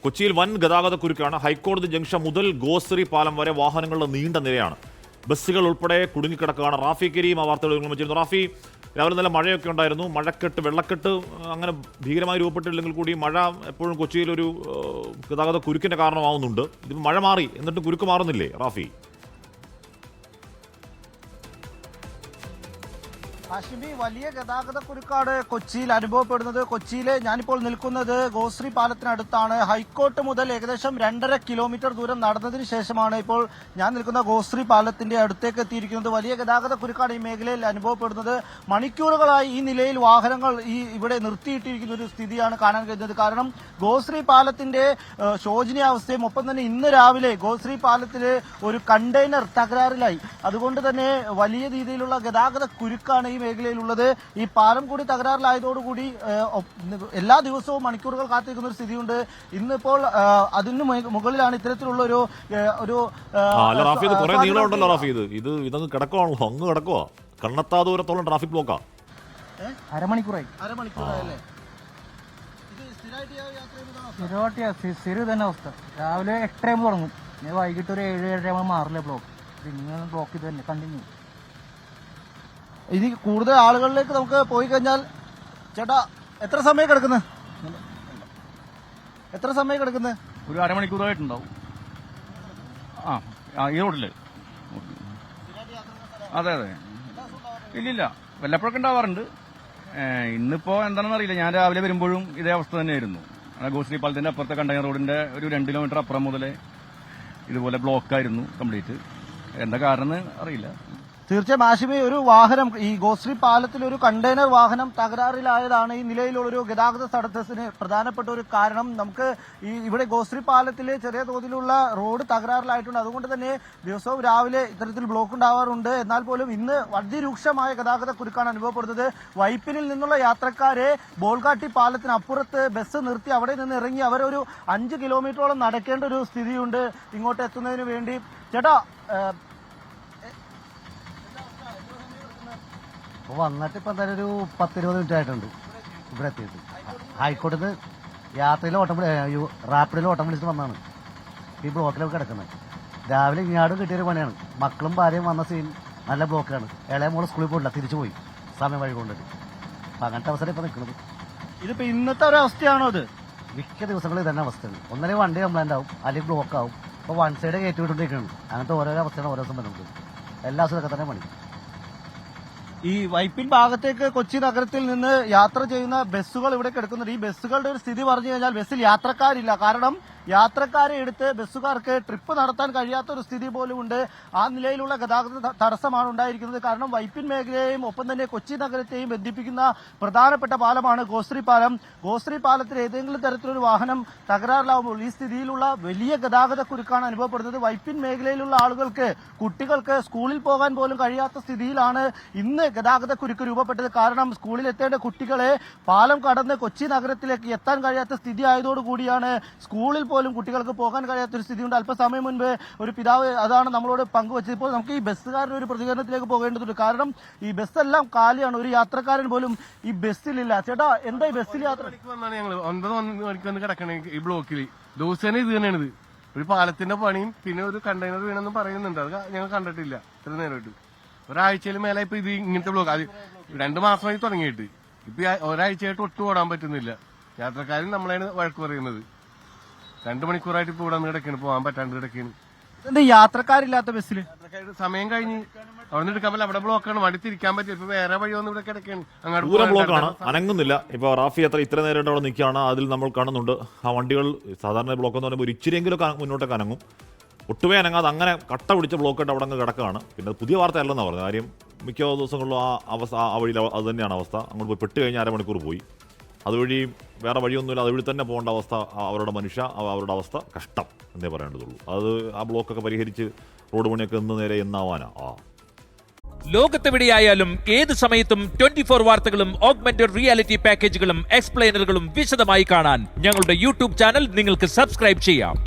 കൊച്ചിയിൽ വൻ ഗതാഗത കുരുക്കാണ്. ഹൈക്കോടതി ജംഗ്ഷൻ മുതൽ ഗോശ്രീ പാലം വരെ വാഹനങ്ങളുടെ നീണ്ട നിരയാണ്. ബസ്സുകൾ ഉൾപ്പെടെ കുടുങ്ങിക്കിടക്കുകയാണ്. റാഫി കരീം ആ വാർത്തകൾ വെച്ചിരുന്നു. റാഫി, രാവിലെ നല്ല മഴയൊക്കെ ഉണ്ടായിരുന്നു. മഴക്കെട്ട്, വെള്ളക്കെട്ട് അങ്ങനെ ഭീകരമായി രൂപപ്പെട്ടില്ലെങ്കിൽ കൂടി മഴ എപ്പോഴും കൊച്ചിയിലൊരു ഗതാഗത കുരുക്കിന്റെ കാരണമാവുന്നുണ്ട്. ഇതിപ്പോൾ മഴ മാറി, എന്നിട്ടും കുരുക്ക് മാറുന്നില്ലേ റാഫി? ഹാഷിമി, വലിയ ഗതാഗത കുരുക്കാണ് കൊച്ചിയിൽ അനുഭവപ്പെടുന്നത്. കൊച്ചിയിലെ ഞാനിപ്പോൾ നിൽക്കുന്നത് ഗോശ്രീ പാലത്തിനടുത്താണ്. ഹൈക്കോർട്ട് മുതൽ ഏകദേശം 2.5 കിലോമീറ്റർ ദൂരം നടന്നതിന് ശേഷമാണ് ഇപ്പോൾ ഞാൻ നിൽക്കുന്ന ഗോശ്രീ പാലത്തിന്റെ അടുത്തേക്ക് എത്തിയിരിക്കുന്നത്. വലിയ ഗതാഗത കുരുക്കാണ് ഈ മേഖലയിൽ അനുഭവപ്പെടുന്നത്. മണിക്കൂറുകളായി ഈ നിലയിൽ വാഹനങ്ങൾ ഇവിടെ നിർത്തിയിട്ടിരിക്കുന്ന ഒരു സ്ഥിതിയാണ് കാണാൻ കഴിയുന്നത്. കാരണം ഗോശ്രീ പാലത്തിന്റെ ശോചനീയാവസ്ഥയും ഒപ്പം തന്നെ ഇന്ന് രാവിലെ ഗോശ്രീ പാലത്തില് ഒരു കണ്ടെയ്നർ തകരാറിലായി. അതുകൊണ്ട് തന്നെ വലിയ രീതിയിലുള്ള ഗതാഗത കുരുക്കാണ് ഈ മേഖലയിലുള്ളത്. ഈ പാലം കൂടി തകരാറിലായതോടുകൂടി എല്ലാ ദിവസവും മണിക്കൂറുകൾ കാത്തിരിക്കുന്ന ഒരു സ്ഥിതിയുണ്ട്. ഇന്നിപ്പോൾ അതിന് മുകളിലാണ് ഇത്തരത്തിലുള്ള ഇതങ്ങ് കിടക്കുവാണല്ലോ, അങ്ങ് കിടക്കുവാ. കണ്ണത്താ ദൂരത്തോളം ട്രാഫിക് ബ്ലോക്കാ. അരമണിക്കൂറായല്ലേ? സ്ഥിരം തന്നെ അവസ്ഥ. രാവിലെ 8 തുടങ്ങും, വൈകിട്ട് ഒരു 7-7 മാറില്ല ബ്ലോക്ക്. ഇങ്ങനെ ബ്ലോക്ക് ഇത് തന്നെ കണ്ടിന്യൂ. ഇനി കൂടുതൽ ആളുകളിലേക്ക് നമുക്ക് പോയി കഴിഞ്ഞാൽ, ചേട്ടാ എത്ര സമയം കിടക്കുന്നത്? ഒരു അരമണിക്കൂറായിട്ടുണ്ടാവും. ഈ റോഡില്. അതെ ഇല്ലില്ല, വല്ലപ്പോഴൊക്കെ ഉണ്ടാവാറുണ്ട്. ഇന്നിപ്പോ എന്താണെന്ന് അറിയില്ല. ഞാൻ രാവിലെ വരുമ്പോഴും ഇതേ അവസ്ഥ തന്നെയായിരുന്നു. ഗോശ്രീ പാലത്തിന്റെ അപ്പുറത്തെ കണ്ടെയ്നർ റോഡിന്റെ ഒരു 2 കിലോമീറ്റർ അപ്പുറം മുതലേ ഇതുപോലെ ബ്ലോക്കായിരുന്നു കംപ്ലീറ്റ്. എന്താ കാരണം അറിയില്ല. തീർച്ചയായും ആഷിമി, ഒരു വാഹനം ഈ ഗോശ്രീ പാലത്തിൽ ഒരു കണ്ടെയ്നർ വാഹനം തകരാറിലായതാണ് ഈ നിലയിലുള്ളൊരു ഗതാഗത തടസ്സത്തിന് പ്രധാനപ്പെട്ട ഒരു കാരണം. നമുക്ക് ഇവിടെ ഗോശ്രീ പാലത്തിൽ ചെറിയ തോതിലുള്ള റോഡ് തകരാറിലായിട്ടുണ്ട്. അതുകൊണ്ട് തന്നെ ദിവസവും രാവിലെ ഇത്തരത്തിൽ ബ്ലോക്ക് ഉണ്ടാവാറുണ്ട്. എന്നാൽ പോലും ഇന്ന് അതിരൂക്ഷമായ ഗതാഗത കുരുക്കാണ് അനുഭവപ്പെടുന്നത്. വൈപ്പിനിൽ നിന്നുള്ള യാത്രക്കാരെ ബോൾഗാട്ടി പാലത്തിന് അപ്പുറത്ത് ബസ് നിർത്തി അവിടെ നിന്ന് ഇറങ്ങി അവരൊരു 5 കിലോമീറ്ററോളം നടക്കേണ്ട ഒരു സ്ഥിതിയുണ്ട് ഇങ്ങോട്ട് എത്തുന്നതിന് വേണ്ടി. ചേട്ടാ, വന്നിട്ട് ഇപ്പം എന്തായാലും ഒരു 10-20 മിനിറ്റ് ആയിട്ടുണ്ട് ഇവിടെ എത്തിയിട്ട്. ഹൈക്കോടതി യാത്രയിൽ റാപ്പിഡിൽ ഓട്ടം വിളിച്ചിട്ട് വന്നാണ് ഈ ബ്ലോക്കിലൊക്കെ കിടക്കുന്നത്. രാവിലെ ഇങ്ങാടും കിട്ടിയൊരു പണിയാണ്. മക്കളും ഭാര്യയും വന്ന സീൻ നല്ല ബ്ലോക്കാണ്. ഇളയ മോള് സ്കൂളിൽ പോയില്ല, തിരിച്ചു പോയി സമയം വഴി കൊണ്ടിട്ട്. അപ്പം അങ്ങനത്തെ അവസരം ഇപ്പം നിൽക്കുന്നത്. ഇതിപ്പോൾ ഇന്നത്തെ ഒരു അവസ്ഥയാണോ? അത് മിക്ക ദിവസങ്ങളിൽ തന്നെ അവസ്ഥയാണ്. ഒന്നര വണ്ടി കംപ്ലൈന്റ് ആവും, അല്ലെങ്കിൽ ബ്ലോക്ക് ആവും. ഇപ്പോൾ വൺ സൈഡ് കയറ്റി വിട്ടുകൊണ്ടിരിക്കുകയാണ്. അങ്ങനത്തെ ഓരോരോ അവസ്ഥയാണ് ഓരോ ദിവസം വരുന്നത്. എല്ലാ ദിവസവും തന്നെ പണി. ഈ വൈപ്പിൻ ഭാഗത്തേക്ക് കൊച്ചി നഗരത്തിൽ നിന്ന് യാത്ര ചെയ്യുന്ന ബസ്സുകൾ ഇവിടെ കിടക്കുന്നുണ്ട്. ഈ ബസ്സുകളുടെ ഒരു സ്ഥിതി പറഞ്ഞു കഴിഞ്ഞാൽ ബസ്സിൽ യാത്രക്കാരില്ല. കാരണം യാത്രക്കാരെ എടുത്ത് ബസ്സുകാർക്ക് ട്രിപ്പ് നടത്താൻ കഴിയാത്ത ഒരു സ്ഥിതി പോലും ഉണ്ട്. ആ നിലയിലുള്ള ഗതാഗത തടസ്സമാണ് ഉണ്ടായിരിക്കുന്നത്. കാരണം വൈപ്പിൻ മേഖലയെയും ഒപ്പം തന്നെ കൊച്ചി നഗരത്തെയും ബന്ധിപ്പിക്കുന്ന പ്രധാനപ്പെട്ട പാലമാണ് ഗോശ്രീ പാലം. ഗോശ്രീ പാലത്തിൽ ഏതെങ്കിലും തരത്തിലൊരു വാഹനം തകരാറിലാവുമ്പോൾ ഈ സ്ഥിതിയിലുള്ള വലിയ ഗതാഗത കുരുക്കാണ് അനുഭവപ്പെടുന്നത്. വൈപ്പിൻ മേഖലയിലുള്ള ആളുകൾക്ക്, കുട്ടികൾക്ക് സ്കൂളിൽ പോകാൻ പോലും കഴിയാത്ത സ്ഥിതിയിലാണ് ഇന്ന് ഗതാഗത കുരുക്ക് രൂപപ്പെട്ടത്. കാരണം സ്കൂളിൽ എത്തേണ്ട കുട്ടികളെ പാലം കടന്ന് കൊച്ചി നഗരത്തിലേക്ക് എത്താൻ കഴിയാത്ത സ്ഥിതി ആയതോടുകൂടിയാണ് സ്കൂളിൽ പോലും കുട്ടികൾക്ക് പോകാൻ കഴിയാത്തൊരു സ്ഥിതിയുണ്ട്. അല്പസമയം മുൻപ് ഒരു പിതാവ് അതാണ് നമ്മളോട് പങ്കുവച്ചത്. ഇപ്പോൾ നമുക്ക് ഈ ബസ്സുകാരുടെ ഒരു പ്രതികരണത്തിലേക്ക് പോകേണ്ടതുണ്ട്. കാരണം ഈ ബസ്സെല്ലാം കാലിയാണ്, ഒരു യാത്രക്കാരൻ പോലും ഈ ബസ്സിലില്ല. ചേട്ടാ, എന്താ ഈ ബസ്സിൽ യാത്ര? ഞങ്ങൾ 9 മണിക്ക് വന്ന് കിടക്കണേ ഈ ബ്ലോക്കിൽ. ദിവസേന ഇത് തന്നെയാണിത്. ഒരു പാലത്തിന്റെ പണിയും പിന്നെ ഒരു കണ്ടെയ്നർ വീണെന്നും പറയുന്നുണ്ട്. അത് ഞങ്ങൾ കണ്ടിട്ടില്ല ഇത്ര നേരമായിട്ട്. ഒരാഴ്ചയിൽ മേലെ ഇപ്പൊ ഇത് ഇങ്ങനത്തെ ബ്ലോക്ക്. അത് 2 മാസമായി തുടങ്ങിയിട്ട് ഇപ്പൊ ഒരാഴ്ചയായിട്ട് ഒട്ടും ഓടാൻ പറ്റുന്നില്ല. യാത്രക്കാരും നമ്മളാണ് വഴക്ക് പറയുന്നത്. 2 മണിക്കൂറായിട്ട് ഇപ്പൊ ഇവിടെ കിടക്കാണ്, പോകാൻ പറ്റാണ്ട് കിടക്കാണ്. എന്താ യാത്രക്കാരില്ലാത്ത ബസ്സിൽ? സമയം കഴിഞ്ഞ് അവിടെ എടുക്കാൻ പറ്റില്ല, അവിടെ ബ്ലോക്കാണ്. വണ്ടി തിരിക്കാൻ പറ്റില്ല. ഇപ്പൊ വേറെ വഴിയൊന്നും ഇവിടെ കിടക്കാണ്. അങ്ങോട്ട് ബ്ലോക്കാണ്, അനങ്ങുന്നില്ല. ഇപ്പൊ റാഫി ഇത്ര നേരം അവിടെ നിൽക്കുകയാണ്. അതിൽ നമ്മൾ കാണുന്നുണ്ട് ആ വണ്ടികൾ. സാധാരണ ബ്ലോക്ക് എന്ന് പറയുമ്പോൾ ഒരു ഇച്ചിരിയെങ്കിലും മുന്നോട്ടേക്ക് അനങ്ങും. ഒട്ടുമേ അനങ്ങാതെ അങ്ങനെ കട്ട പിടിച്ച ബ്ലോക്കായിട്ട് അവിടെ അങ്ങ് കിടക്കുകയാണ്. പിന്നെ പുതിയ വാർത്തയല്ലെന്നാണ് പറഞ്ഞത്. കാര്യം മിക്ക ദിവസങ്ങളിലും ആ വഴിയിൽ അത് തന്നെയാണ് അവസ്ഥ. അങ്ങോട്ട് പോയി പെട്ട് കഴിഞ്ഞാൽ അരമണിക്കൂർ പോയി. അതുവഴി വേറെ വഴിയൊന്നുമില്ല, അതുവഴി തന്നെ പോകേണ്ട അവസ്ഥ. അവരുടെ അവസ്ഥ കഷ്ടം എന്നേ പറയേണ്ടതുള്ളൂ. അത് ആ ബ്ലോക്കൊക്കെ പരിഹരിച്ച് റോഡ് പണിയൊക്കെ നേരെ എന്നാവാനാ. ലോകത്തെവിടെയായാലും ഏത് സമയത്തും 24 വാർത്തകളും ഓഗ്മെന്റഡ് റിയാലിറ്റി പാക്കേജുകളും എക്സ്പ്ലെയിനറുകളും വിശദമായി കാണാൻ ഞങ്ങളുടെ യൂട്യൂബ് ചാനൽ നിങ്ങൾക്ക് സബ്സ്ക്രൈബ് ചെയ്യാം.